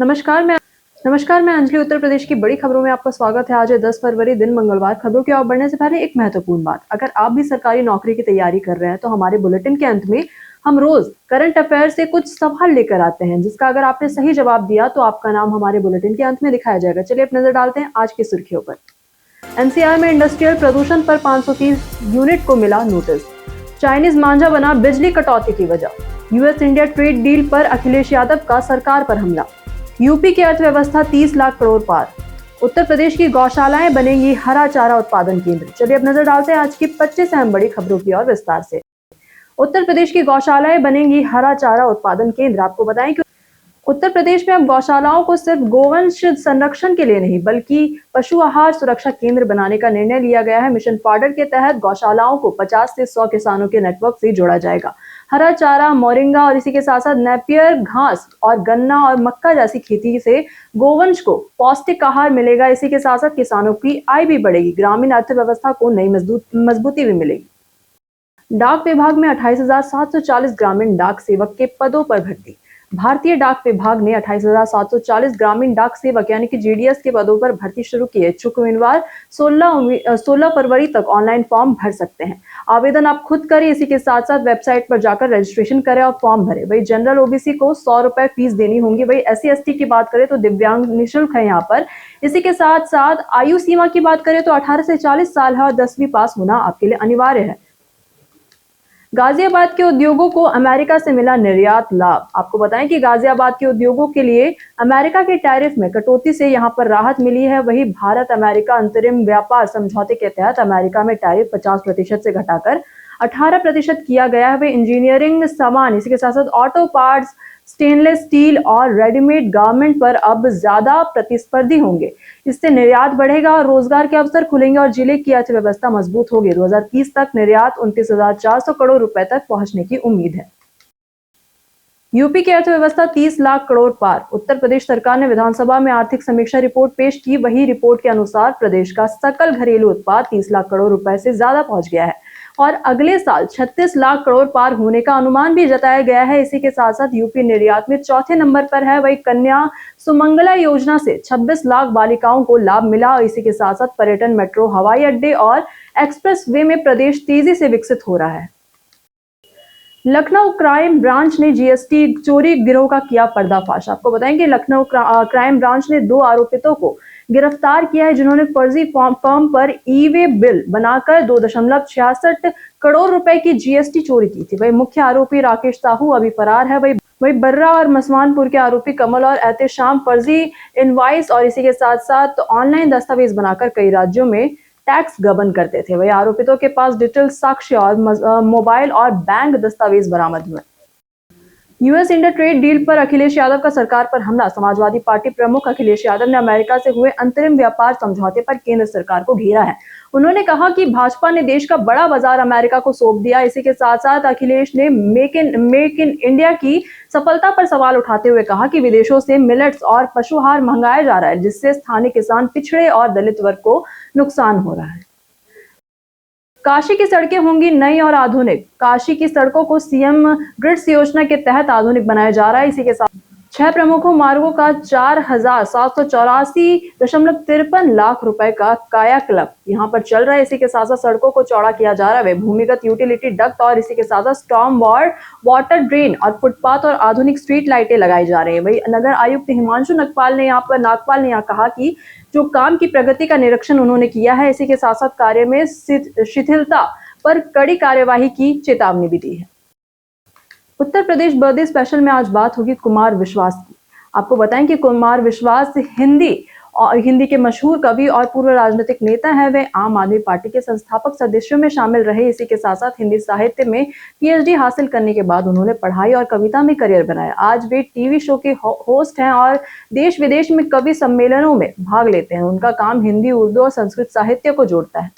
नमस्कार मैं अंजलि। उत्तर प्रदेश की बड़ी खबरों में आपका स्वागत है। आज है 10 फरवरी, दिन मंगलवार। खबरों की ओर बढ़ने से पहले एक महत्वपूर्ण बात, अगर आप भी सरकारी नौकरी की तैयारी कर रहे हैं तो हमारे बुलेटिन के अंत में हम रोज करंट अफेयर से कुछ सवाल लेकर आते हैं, जिसका अगर आपने सही जवाब दिया तो आपका नाम हमारे बुलेटिन के अंत में दिखाया जाएगा। चलिए अब नजर डालते हैं आज की सुर्खियों पर। एनसीआर में इंडस्ट्रियल प्रदूषण पर 530 यूनिट को मिला नोटिस। चाइनीज मांझा बना बिजली कटौती की वजह। यूएस इंडिया ट्रेड डील पर अखिलेश यादव का सरकार पर हमला। यूपी की अर्थव्यवस्था 30 लाख करोड़ पार। उत्तर प्रदेश की गौशालाएं बनेंगी हरा चारा उत्पादन केंद्र। चलिए अब नजर डालते हैं आज की 25 अहम बड़ी खबरों की ओर विस्तार से। उत्तर प्रदेश की गौशालाएं बनेंगी हरा चारा उत्पादन केंद्र। आपको बताएं कि उत्तर प्रदेश में अब गौशालाओं को सिर्फ गोवंश संरक्षण के लिए नहीं बल्कि पशु आहार सुरक्षा केंद्र बनाने का निर्णय लिया गया है। मिशन फॉडर के तहत गौशालाओं को 50 से 100 किसानों के नेटवर्क से जोड़ा जाएगा। हरा चारा, मोरिंगा और इसी के साथ साथ नेपियर घास और गन्ना और मक्का जैसी खेती से गोवंश को पौष्टिक आहार मिलेगा। इसी के साथ साथ किसानों की आय भी बढ़ेगी, ग्रामीण अर्थव्यवस्था को नई मजबूती भी मिलेगी। डाक विभाग में 28,740 ग्रामीण डाक सेवक के पदों पर भर्ती। भारतीय डाक विभाग ने 28,740 ग्रामीण डाक सेवक यानी कि जीडीएस के पदों पर भर्ती शुरू की है। इच्छुक उम्मीदवार 16 फरवरी तक ऑनलाइन फॉर्म भर सकते हैं। आवेदन आप खुद करें, इसी के साथ साथ वेबसाइट पर जाकर रजिस्ट्रेशन करें और फॉर्म भरें। वही जनरल ओबीसी को 100 रुपए फीस देनी होगी। वही SC ST की बात करें तो दिव्यांग निःशुल्क है यहाँ पर। इसी के साथ साथ आयु सीमा की बात करें तो 18 से 40 साल है और 10वीं पास होना आपके लिए अनिवार्य है। गाजियाबाद के उद्योगों को अमेरिका से मिला निर्यात लाभ। आपको बताएं कि गाजियाबाद के उद्योगों के लिए अमेरिका के टैरिफ में कटौती से यहां पर राहत मिली है। वहीं भारत अमेरिका अंतरिम व्यापार समझौते के तहत अमेरिका में टैरिफ 50% से घटाकर 18% किया गया है। वही इंजीनियरिंग सामान, इसी के साथ साथ ऑटो पार्ट्स, स्टेनलेस स्टील और रेडीमेड गारमेंट पर अब ज्यादा प्रतिस्पर्धी होंगे। इससे निर्यात बढ़ेगा और रोजगार के अवसर खुलेंगे और जिले की अर्थव्यवस्था मजबूत होगी। 2030 तक निर्यात 29,400 करोड़ रुपए तक पहुंचने की उम्मीद है। यूपी की अर्थव्यवस्था 30 लाख करोड़ पार। उत्तर प्रदेश सरकार ने विधानसभा में आर्थिक समीक्षा रिपोर्ट पेश की। वही रिपोर्ट के अनुसार प्रदेश का सकल घरेलू उत्पाद 30 लाख करोड़ रुपए से ज्यादा पहुंच गया है और अगले साल 36 लाख करोड़ पार होने का अनुमान भी जताया गया है। इसी के साथ साथ यूपी निर्यात में चौथे नंबर पर है। वही कन्या सुमंगला योजना से 26 लाख बालिकाओं को लाभ मिला। इसी के साथ साथ पर्यटन, मेट्रो, हवाई अड्डे और एक्सप्रेस वे में प्रदेश तेजी से विकसित हो रहा है। लखनऊ क्राइम ब्रांच ने जीएसटी चोरी गिरोह का किया पर्दाफाश। आपको बताएंगे लखनऊ क्राइम ब्रांच ने 2 आरोपितों को गिरफ्तार किया है, जिन्होंने फर्जी फर्म पर ई-वे बिल बनाकर 2.66 करोड़ रुपए की जीएसटी चोरी की थी। वही मुख्य आरोपी राकेश साहू अभी फरार है। वही बर्रा और मसवानपुर के आरोपी कमल और एहतेशाम फर्जी इनवाइस और इसी के साथ साथ ऑनलाइन दस्तावेज बनाकर कई राज्यों में टैक्स गबन करते थे। वही आरोपितों के पास डिजिटल साक्ष्य और मोबाइल और बैंक दस्तावेज बरामद हुए। यूएस इंडिया ट्रेड डील पर अखिलेश यादव का सरकार पर हमला। समाजवादी पार्टी प्रमुख अखिलेश यादव ने अमेरिका से हुए अंतरिम व्यापार समझौते पर केंद्र सरकार को घेरा है। उन्होंने कहा कि भाजपा ने देश का बड़ा बाजार अमेरिका को सौंप दिया। इसी के साथ साथ अखिलेश ने मेक इन इंडिया की सफलता पर सवाल उठाते हुए कहा कि विदेशों से मिलेट्स और पशुहार मंगाया जा रहा है, जिससे स्थानीय किसान, पिछड़े और दलित वर्ग को नुकसान हो रहा है। काशी की सड़कें होंगी नई और आधुनिक। काशी की सड़कों को सीएम ग्रिड्स योजना के तहत आधुनिक बनाया जा रहा है। इसी के साथ 6 प्रमुखों मार्गों का 4,784.53 लाख रुपए का कायाकल्प यहाँ पर चल रहा है। इसी के साथ साथ सड़कों को चौड़ा किया जा रहा है। भूमिगत यूटिलिटी डक्ट और इसी के साथ साथ स्टॉर्म वाटर ड्रेन और फुटपाथ और आधुनिक स्ट्रीट लाइटें लगाई जा रही है। वही नगर आयुक्त हिमांशु नागपाल ने यहाँ कहा कि जो काम की प्रगति का निरीक्षण उन्होंने किया है। इसी के साथ साथ कार्य में शिथिलता पर कड़ी कार्यवाही की चेतावनी भी दी है। उत्तर प्रदेश बर्थडे स्पेशल में आज बात होगी कुमार विश्वास की। आपको बताएं कि कुमार विश्वास हिंदी के मशहूर कवि और पूर्व राजनीतिक नेता हैं। वे आम आदमी पार्टी के संस्थापक सदस्यों में शामिल रहे। इसी के साथ साथ हिंदी साहित्य में PhD हासिल करने के बाद उन्होंने पढ़ाई और कविता में करियर बनाया। आज वे टीवी शो के होस्ट हैं और देश विदेश में कवि सम्मेलनों में भाग लेते हैं। उनका काम हिंदी, उर्दू और संस्कृत साहित्य को जोड़ता है।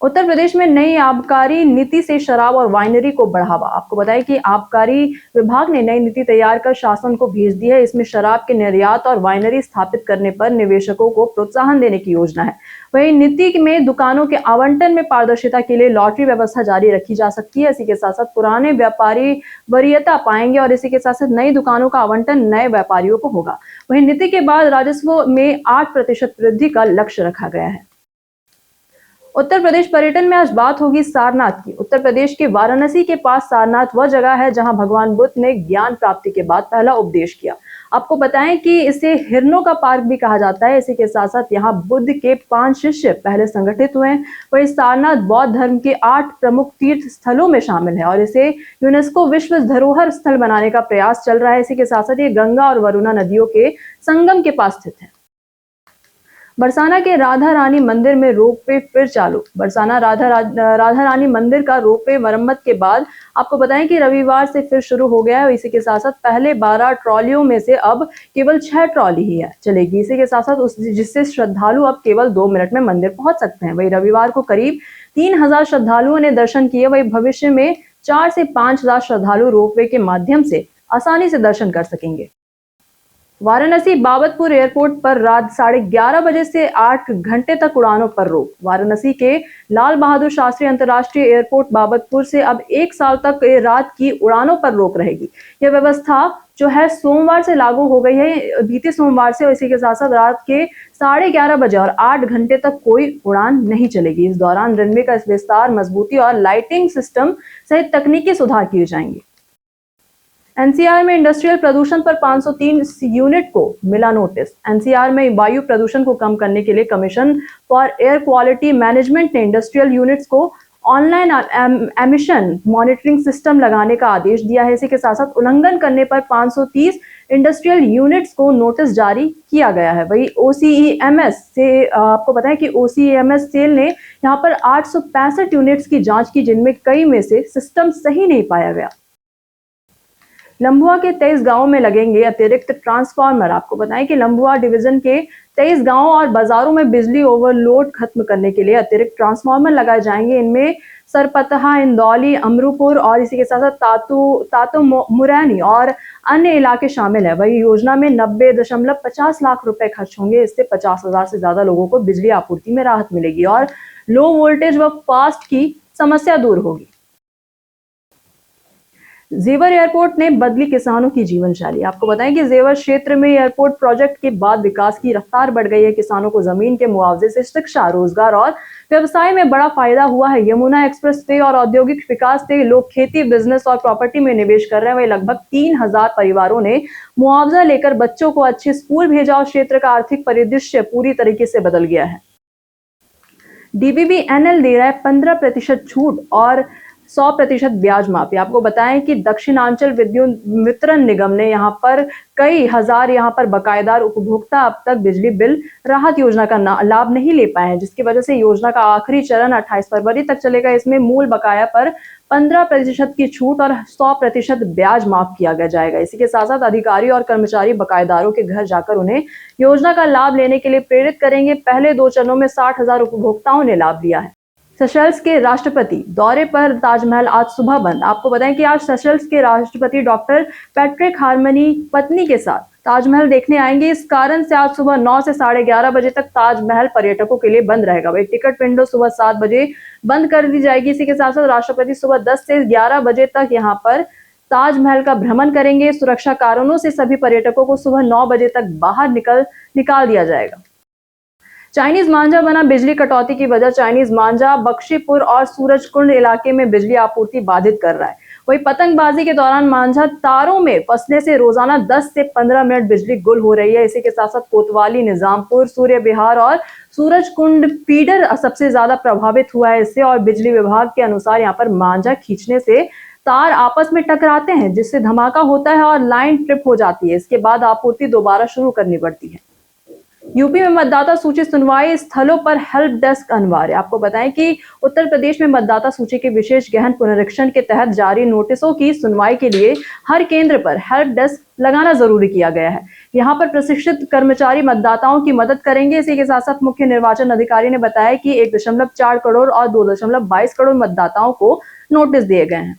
उत्तर प्रदेश में नई आबकारी नीति से शराब और वाइनरी को बढ़ावा। आपको बताएं कि आबकारी विभाग ने नई नीति तैयार कर शासन को भेज दी है। इसमें शराब के निर्यात और वाइनरी स्थापित करने पर निवेशकों को प्रोत्साहन देने की योजना है। वहीं नीति में दुकानों के आवंटन में पारदर्शिता के लिए लॉटरी व्यवस्था जारी रखी जा सकती है। इसी के साथ साथ पुराने व्यापारी वरीयता पाएंगे और इसी के साथ साथ नई दुकानों का आवंटन नए व्यापारियों को होगा। वहीं नीति के बाद राजस्व में 8% वृद्धि का लक्ष्य रखा गया है। उत्तर प्रदेश पर्यटन में आज बात होगी सारनाथ की। उत्तर प्रदेश के वाराणसी के पास सारनाथ वह जगह है जहां भगवान बुद्ध ने ज्ञान प्राप्ति के बाद पहला उपदेश किया। आपको बताएं कि इसे हिरणों का पार्क भी कहा जाता है। इसी के साथ साथ यहाँ बुद्ध के 5 शिष्य पहले संगठित हुए हैं। वही सारनाथ बौद्ध धर्म के 8 प्रमुख तीर्थ स्थलों में शामिल है और इसे यूनेस्को विश्व धरोहर स्थल बनाने का प्रयास चल रहा है। इसी के साथ साथ ये गंगा और वरुणा नदियों के संगम के पास स्थित है। बरसाना के राधा रानी मंदिर में रोपवे फिर चालू। बरसाना राधा रानी मंदिर का रोपवे मरम्मत के बाद आपको बताएं कि रविवार से फिर शुरू हो गया है। इसी के साथ साथ पहले 12 ट्रॉलियों में से अब केवल 6 ट्रॉली ही है चलेगी। इसी के साथ साथ जिससे श्रद्धालु अब केवल 2 मिनट में मंदिर पहुंच सकते हैं। वही रविवार को करीब 3000 श्रद्धालुओं ने दर्शन किए। वही भविष्य में 4 से 5000 श्रद्धालु रोपवे के माध्यम से आसानी से दर्शन कर सकेंगे। वाराणसी बाबतपुर एयरपोर्ट पर रात 11:30 बजे से 8 घंटे तक उड़ानों पर रोक। वाराणसी के लाल बहादुर शास्त्री अंतर्राष्ट्रीय एयरपोर्ट बाबतपुर से अब 1 साल तक रात की उड़ानों पर रोक रहेगी। यह व्यवस्था जो है सोमवार से लागू हो गई है, बीते सोमवार से। इसी के साथ साथ रात के 11:30 बजे और 8 घंटे तक कोई उड़ान नहीं चलेगी। इस दौरान रनवे का विस्तार, मजबूती और लाइटिंग सिस्टम सहित तकनीकी सुधार किए जाएंगे। एनसीआर में इंडस्ट्रियल प्रदूषण पर 503 यूनिट को मिला नोटिस। एनसीआर में वायु प्रदूषण को कम करने के लिए commission for air quality management ने इंडस्ट्रियल यूनिट्स को ऑनलाइन एमिशन मॉनिटरिंग सिस्टम लगाने का आदेश दिया है। इसी के साथ साथ उल्लंघन करने पर 530 इंडस्ट्रियल यूनिट्स को नोटिस जारी किया गया है। वही ओसीईएमएस से आपको बताएं कि ओसीईएमएस सेल ने यहाँ पर 865 यूनिट्स की जांच की, जिनमें कई में से सिस्टम सही नहीं पाया गया। लंबुआ के 23 गांवों में लगेंगे अतिरिक्त ट्रांसफार्मर। आपको बताएं कि लंबुआ डिवीजन के 23 गांवों और बाजारों में बिजली ओवरलोड खत्म करने के लिए अतिरिक्त ट्रांसफार्मर लगाए जाएंगे। इनमें सरपतहा, इंदौली, अमरूपुर और इसी के साथ साथ तातो मुरैनी और अन्य इलाके शामिल है। वही योजना में 90.50 लाख रुपए खर्च होंगे। इससे 50,000 से ज्यादा लोगों को बिजली आपूर्ति में राहत मिलेगी और लो वोल्टेज व फास्ट की समस्या दूर होगी। जेवर एयरपोर्ट ने बदली किसानों की जीवन शैली। आपको बताएं कि जेवर क्षेत्र में एयरपोर्ट प्रोजेक्ट के बाद विकास की रफ्तार बढ़ गई है। किसानों को जमीन के मुआवजे से शिक्षा, रोजगार और व्यवसाय में बड़ा फायदा हुआ है। यमुना एक्सप्रेस वे और औद्योगिक विकास से लोग खेती, बिजनेस और प्रॉपर्टी में निवेश कर रहे हैं। वही लगभग 3000 परिवारों ने मुआवजा लेकर बच्चों को अच्छे स्कूल भेजा और क्षेत्र का आर्थिक परिदृश्य पूरी तरीके से बदल गया है। डीबीबीएनएल दे रहा है 15% छूट और 100% ब्याज माफी। आपको बताएं कि दक्षिणांचल विद्युत वितरण निगम ने यहाँ पर कई हजार यहाँ पर बकायेदार उपभोक्ता अब तक बिजली बिल राहत योजना का लाभ नहीं ले पाए हैं, जिसकी वजह से योजना का आखिरी चरण 28 फरवरी तक चलेगा। इसमें मूल बकाया पर 15% की छूट और 100% ब्याज माफ किया जाएगा। इसी के साथ साथ अधिकारी और कर्मचारी बकायेदारों के घर जाकर उन्हें योजना का लाभ लेने के लिए प्रेरित करेंगे। पहले 2 चरणों में 60,000 उपभोक्ताओं ने लाभ लिया है। सेशल्स के राष्ट्रपति दौरे पर ताजमहल आज सुबह बंद। आपको बताएं कि आज सेशल्स के राष्ट्रपति डॉक्टर पैट्रिक हार्मनी पत्नी के साथ ताजमहल देखने आएंगे। इस कारण से आज सुबह 9 से 11:30 बजे तक ताजमहल पर्यटकों के लिए बंद रहेगा। वही टिकट विंडो सुबह 7 बजे बंद कर दी जाएगी। इसी के साथ साथ राष्ट्रपति सुबह 10 से 11 बजे तक यहाँ पर ताजमहल का भ्रमण करेंगे। सुरक्षा कारणों से सभी पर्यटकों को सुबह 9 बजे तक बाहर निकाल दिया जाएगा। चाइनीज मांझा बना। बिजली कटौती की वजह चाइनीज मांझा बख्शीपुर और सूरजकुंड इलाके में बिजली आपूर्ति बाधित कर रहा है। वही पतंगबाजी के दौरान मांझा तारों में फंसने से रोजाना 10 से 15 मिनट बिजली गुल हो रही है। इसी के साथ साथ कोतवाली, निजामपुर, सूर्य विहार और सूरजकुंड फीडर सबसे ज्यादा प्रभावित हुआ है इससे। और बिजली विभाग के अनुसार यहाँ पर मांझा खींचने से तार आपस में टकराते हैं, जिससे धमाका होता है और लाइन ट्रिप हो जाती है। इसके बाद आपूर्ति दोबारा शुरू करनी पड़ती है। यूपी में मतदाता सूची सुनवाई स्थलों पर हेल्प डेस्क अनिवार्य। आपको बताएं कि उत्तर प्रदेश में मतदाता सूची के विशेष गहन पुनरीक्षण के तहत जारी नोटिसों की सुनवाई के लिए हर केंद्र पर हेल्प डेस्क लगाना जरूरी किया गया है। यहाँ पर प्रशिक्षित कर्मचारी मतदाताओं की मदद करेंगे। इसी के साथ साथ मुख्य निर्वाचन अधिकारी ने बताया कि 1.4 करोड़ और 2.22 करोड़ मतदाताओं को नोटिस दिए गए हैं।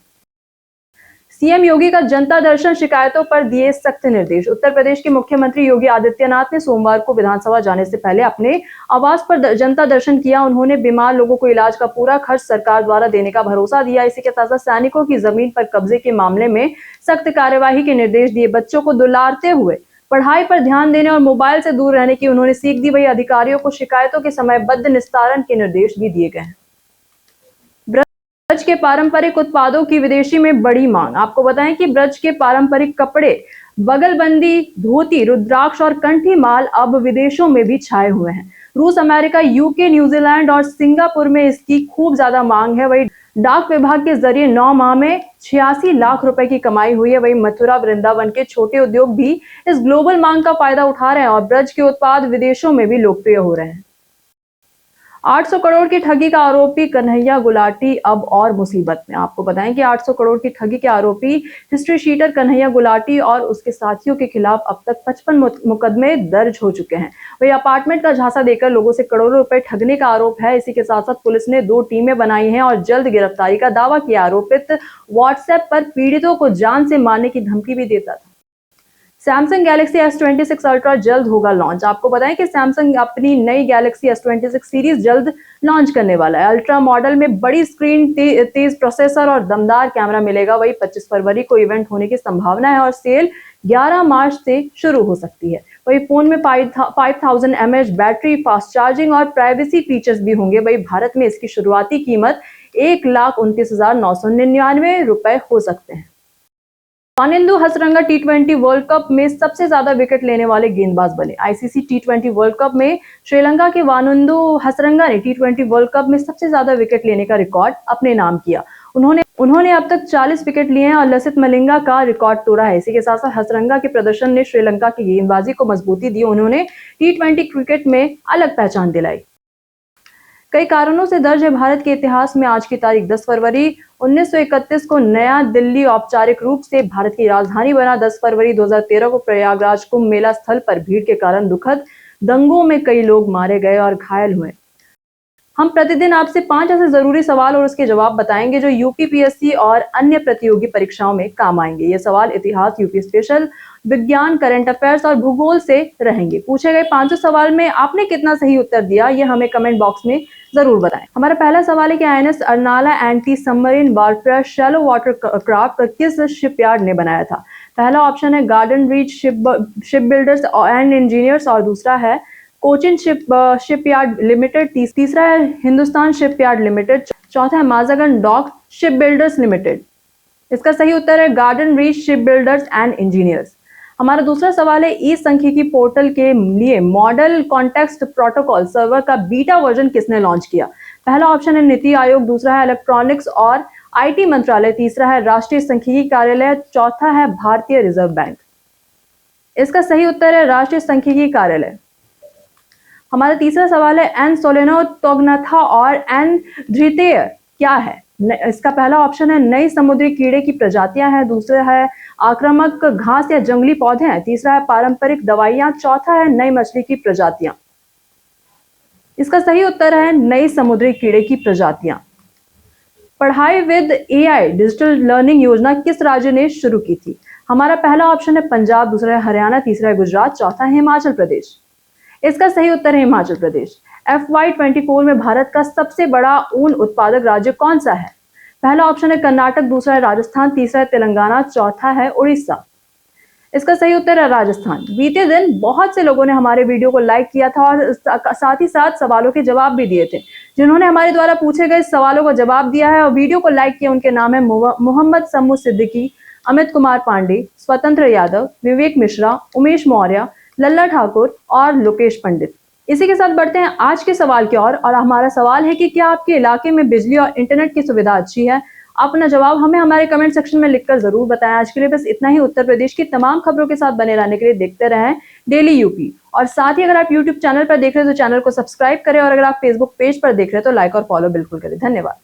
सीएम योगी का जनता दर्शन, शिकायतों पर दिए सख्त निर्देश। उत्तर प्रदेश के मुख्यमंत्री योगी आदित्यनाथ ने सोमवार को विधानसभा जाने से पहले अपने आवास पर जनता दर्शन किया। उन्होंने बीमार लोगों को इलाज का पूरा खर्च सरकार द्वारा देने का भरोसा दिया। इसी के साथ साथ सैनिकों की जमीन पर कब्जे के मामले में सख्त कार्यवाही के निर्देश दिए। बच्चों को दुलारते हुए पढ़ाई पर ध्यान देने और मोबाइल से दूर रहने की उन्होंने सीख दी। वही अधिकारियों को शिकायतों के समयबद्ध निस्तारण के निर्देश भी दिए गए हैं। ब्रज के पारंपरिक उत्पादों की विदेशी में बड़ी मांग। आपको बताएं कि ब्रज के पारंपरिक कपड़े, बगलबंदी, धोती, रुद्राक्ष और कंठी माल अब विदेशों में भी छाए हुए हैं। रूस, अमेरिका, यूके, न्यूजीलैंड और सिंगापुर में इसकी खूब ज्यादा मांग है। वही डाक विभाग के जरिए 9 माह में 86 लाख रुपए की कमाई हुई है। वही मथुरा, वृंदावन के छोटे उद्योग भी इस ग्लोबल मांग का फायदा उठा रहे हैं और ब्रज के उत्पाद विदेशों में भी लोकप्रिय हो रहे हैं। 800 करोड़ की ठगी का आरोपी कन्हैया गुलाटी अब और मुसीबत में। आपको बताएं कि 800 करोड़ की ठगी के आरोपी हिस्ट्री शीटर कन्हैया गुलाटी और उसके साथियों के खिलाफ अब तक 55 मुकदमे दर्ज हो चुके हैं। वही अपार्टमेंट का झांसा देकर लोगों से करोड़ों रुपए ठगने का आरोप है। इसी के साथ साथ पुलिस ने 2 टीमें बनाई हैं और जल्द गिरफ्तारी का दावा किया। आरोपित व्हाट्सएप पर पीड़ितों को जान से मारने की धमकी भी देता था। सैमसंग गैलेक्सी S26 अल्ट्रा जल्द होगा लॉन्च। आपको बताएं कि सैमसंग अपनी नई गैलेक्सी S26 सीरीज जल्द लॉन्च करने वाला है। अल्ट्रा मॉडल में बड़ी स्क्रीन, तेज प्रोसेसर और दमदार कैमरा मिलेगा। वही 25 फरवरी को इवेंट होने की संभावना है और सेल 11 मार्च से शुरू हो सकती है। वही फोन में 5000 mAh बैटरी, फास्ट चार्जिंग और प्राइवेसी फीचर्स भी होंगे। वही भारत में इसकी शुरुआती कीमत 1,29,999 रुपए हो सकते हैं। Wanindu Hasaranga T20 world cup में सबसे ज्यादा विकेट लेने वाले गेंदबाज बने। आईसीसी T20 वर्ल्ड कप में श्रीलंका के वानिंदु हसरंगा ने T20 वर्ल्ड कप में सबसे ज्यादा विकेट लेने का रिकॉर्ड अपने नाम किया। उन्होंने अब तक 40 विकेट लिए हैं और लसित मलिंगा का रिकॉर्ड तोड़ा है। इसी के साथ साथ हसरंगा के प्रदर्शन ने श्रीलंका की गेंदबाजी को मजबूती दी। उन्होंने T20 क्रिकेट में अलग पहचान दिलाई। कई कारणों से दर्ज है भारत के इतिहास में आज की तारीख 10 फरवरी 1931 को नया दिल्ली औपचारिक रूप से भारत की राजधानी बना। 10 फरवरी 2013 को प्रयागराज कुंभ मेला स्थल पर भीड़ के कारण दुखद दंगों में कई लोग मारे गए और घायल हुए। हम प्रतिदिन आपसे 5 ऐसे जरूरी सवाल और उसके जवाब बताएंगे जो यूपीपीएससी और अन्य प्रतियोगी परीक्षाओं में काम आएंगे। ये सवाल इतिहास, यूपी स्पेशल, विज्ञान, करंट अफेयर्स और भूगोल से रहेंगे। पूछे गए 5 सवाल में आपने कितना सही उत्तर दिया, ये हमें कमेंट बॉक्स में जरूर बताएं। हमारा पहला सवाल है कि INS Arnala anti submarine warfare shallow water craft किस शिपयार्ड ने बनाया था? पहला ऑप्शन है garden reach ship builders and engineers और दूसरा है कोचिन शिपयार्ड लिमिटेड, तीसरा है हिंदुस्तान शिपयार्ड लिमिटेड, चौथा है Mazagon dock ship builders limited. इसका सही उत्तर है garden reach ship builders and engineers. हमारा दूसरा सवाल है ई सांख्यिकी पोर्टल के लिए मॉडल कॉन्टेक्स्ट प्रोटोकॉल सर्वर का बीटा वर्जन किसने लॉन्च किया? पहला ऑप्शन है नीति आयोग, दूसरा है इलेक्ट्रॉनिक्स और IT मंत्रालय, तीसरा है राष्ट्रीय सांख्यिकी कार्यालय, चौथा है भारतीय रिजर्व बैंक। इसका सही उत्तर है राष्ट्रीय सांख्यिकी कार्यालय। हमारा तीसरा सवाल है एन सोलेनो तोगनाथा और एन धृतेय क्या है? इसका पहला ऑप्शन है नई समुद्री कीड़े की प्रजातियां हैं, दूसरा है आक्रामक घास या जंगली पौधे हैं, तीसरा है पारंपरिक दवाइयां, चौथा है नई मछली की प्रजातियां। इसका सही उत्तर है नई समुद्री कीड़े की प्रजातियां। पढ़ाई विद AI डिजिटल लर्निंग योजना किस राज्य ने शुरू की थी? हमारा पहला ऑप्शन है पंजाब, दूसरा है हरियाणा, तीसरा है गुजरात, चौथा है हिमाचल प्रदेश। इसका सही उत्तर है हिमाचल प्रदेश। FY24 में भारत का सबसे बड़ा ऊन उत्पादक राज्य कौन सा है? पहला ऑप्शन है कर्नाटक, दूसरा है राजस्थान, तीसरा है तेलंगाना, चौथा है उड़ीसा। इसका सही उत्तर है राजस्थान। बीते दिन बहुत से लोगों ने हमारे वीडियो को लाइक किया था और साथ ही साथ सवालों के जवाब भी दिए थे। जिन्होंने हमारे द्वारा पूछे गए सवालों का जवाब दिया है और वीडियो को लाइक किया, उनके नाम है मोहम्मद सम्मू सिद्दीकी, अमित कुमार पांडे, स्वतंत्र यादव, विवेक मिश्रा, उमेश मौर्य, लल्ला ठाकुर और लोकेश पंडित। इसी के साथ बढ़ते हैं आज के सवाल की ओर और हमारा सवाल है कि क्या आपके इलाके में बिजली और इंटरनेट की सुविधा अच्छी है? आप अपना जवाब हमें हमारे कमेंट सेक्शन में लिखकर जरूर बताएं। आज के लिए बस इतना ही। उत्तर प्रदेश की तमाम खबरों के साथ बने रहने के लिए देखते रहें डेली यूपी। और साथ ही अगर आप यूट्यूब चैनल पर देख रहे हैं तो चैनल को सब्सक्राइब करें और अगर आप फेसबुक पेज पर देख रहे हैं तो लाइक और फॉलो बिल्कुल करें। धन्यवाद।